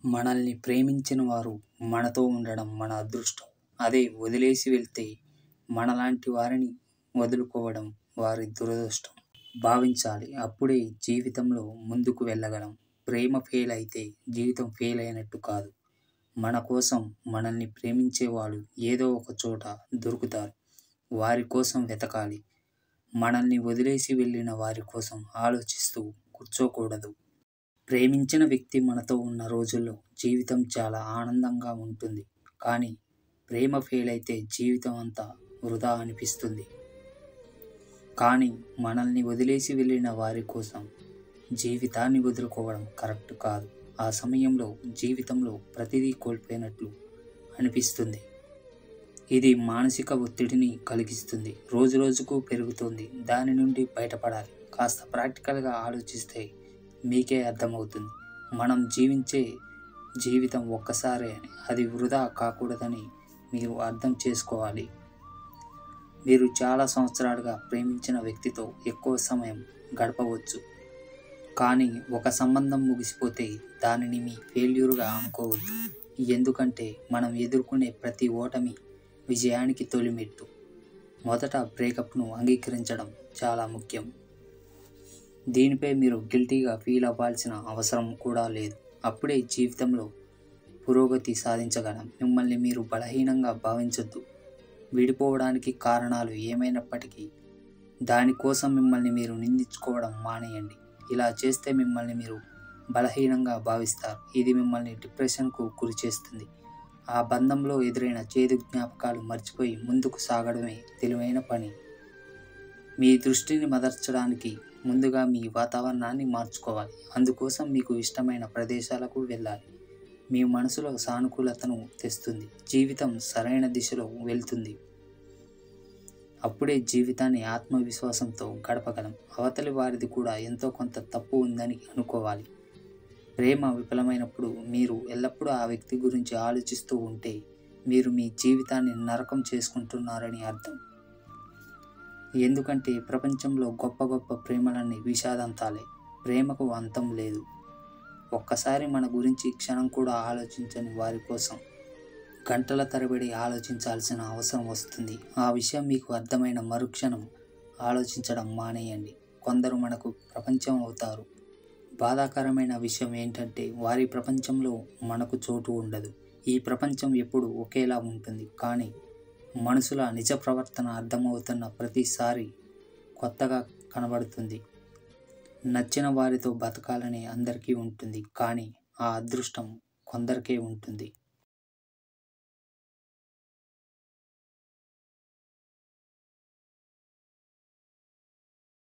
మనల్ని ప్రేమించిన వారు మనతో ఉండడం మన అదృష్టం. అదే వదిలేసి వెళ్తే మనలాంటి వారిని వదులుకోవడం వారి దురదృష్టం భావించాలి. అప్పుడే జీవితంలో ముందుకు వెళ్ళగలం. ప్రేమ ఫెయిల్ అయితే జీవితం ఫెయిల్ అయినట్టు కాదు. మన కోసం మనల్ని ప్రేమించేవాళ్ళు ఏదో ఒక చోట దొరుకుతారు. వారి కోసం వెతకాలి. మనల్ని వదిలేసి వెళ్ళిన వారి కోసం ఆలోచిస్తూ కూర్చోకూడదు. ప్రేమించిన వ్యక్తి మనతో ఉన్న రోజుల్లో జీవితం చాలా ఆనందంగా ఉంటుంది. కానీ ప్రేమ ఫెయిల్ అయితే జీవితం అంతా వృధా అనిపిస్తుంది. కానీ మనల్ని వదిలేసి వెళ్ళిన వారి కోసం జీవితాన్ని వదులుకోవడం కరెక్ట్ కాదు. ఆ సమయంలో జీవితంలో ప్రతిదీ కోల్పోయినట్లు అనిపిస్తుంది. ఇది మానసిక ఒత్తిడిని కలిగిస్తుంది. రోజు రోజుకు పెరుగుతుంది. దాని నుండి బయటపడాలి. కాస్త ప్రాక్టికల్గా ఆలోచిస్తే మీకే అర్థమవుతుంది. మనం జీవించే జీవితం ఒక్కసారే అని, అది వృధా కాకూడదని మీరు అర్థం చేసుకోవాలి. మీరు చాలా సంవత్సరాలుగా ప్రేమించిన వ్యక్తితో ఎక్కువ సమయం గడపవచ్చు. కానీ ఒక సంబంధం ముగిసిపోతే దానిని మీ ఫెయిల్యూర్గా అనుకోవద్దు. ఎందుకంటే మనం ఎదుర్కొనే ప్రతి ఓటమి విజయానికి తొలిమెట్టు. మొదట బ్రేకప్ను అంగీకరించడం చాలా ముఖ్యం. దీనిపై మీరు గిల్టీగా ఫీల్ అవ్వాల్సిన అవసరం కూడా లేదు. అప్పుడే జీవితంలో పురోగతి సాధించగలం. మిమ్మల్ని మీరు బలహీనంగా భావించొద్దు. విడిపోవడానికి కారణాలు ఏమైనప్పటికీ దానికోసం మిమ్మల్ని మీరు నిందించుకోవడం మానేయండి. ఇలా చేస్తే మిమ్మల్ని మీరు బలహీనంగా భావిస్తారు. ఇది మిమ్మల్ని డిప్రెషన్కు గురి చేస్తుంది. ఆ బంధంలో ఎదురైన చేదు జ్ఞాపకాలు మర్చిపోయి ముందుకు సాగడమే తెలివైన పని. మీ దృష్టిని మదర్చడానికి ముందుగా మీ వాతావరణాన్ని మార్చుకోవాలి. అందుకోసం మీకు ఇష్టమైన ప్రదేశాలకు వెళ్ళాలి. మీ మనసులో సానుకూలతను తెస్తుంది. జీవితం సరైన దిశలో వెళ్తుంది. అప్పుడే జీవితాన్ని ఆత్మవిశ్వాసంతో గడపగలం. అవతలి వారిది కూడా ఎంతో కొంత తప్పు ఉందని అనుకోవాలి. ప్రేమ విఫలమైనప్పుడు మీరు ఎల్లప్పుడూ ఆ వ్యక్తి గురించి ఆలోచిస్తూ ఉంటే మీరు మీ జీవితాన్ని నరకం చేసుకుంటున్నారని అర్థం. ఎందుకంటే ప్రపంచంలో గొప్ప గొప్ప ప్రేమలన్నీ విషాదంతాలే. ప్రేమకు అంతం లేదు. ఒక్కసారి మన గురించి క్షణం కూడా ఆలోచించని వారి కోసం గంటల తరబడి ఆలోచించాల్సిన అవసరం వస్తుంది. ఆ విషయం మీకు అర్థమైన మరుక్షణం ఆలోచించడం మానేయండి. కొందరు మనకు ప్రపంచం అవుతారు. బాధాకరమైన విషయం ఏంటంటే వారి ప్రపంచంలో మనకు చోటు ఉండదు. ఈ ప్రపంచం ఎప్పుడు ఒకేలా ఉంటుంది. కానీ మనుషుల నిజ ప్రవర్తన అర్థమవుతున్న ప్రతిసారి కొత్తగా కనబడుతుంది. నచ్చిన వారితో బతకాలని అందరికీ ఉంటుంది. కానీ ఆ అదృష్టం కొందరికే ఉంటుంది.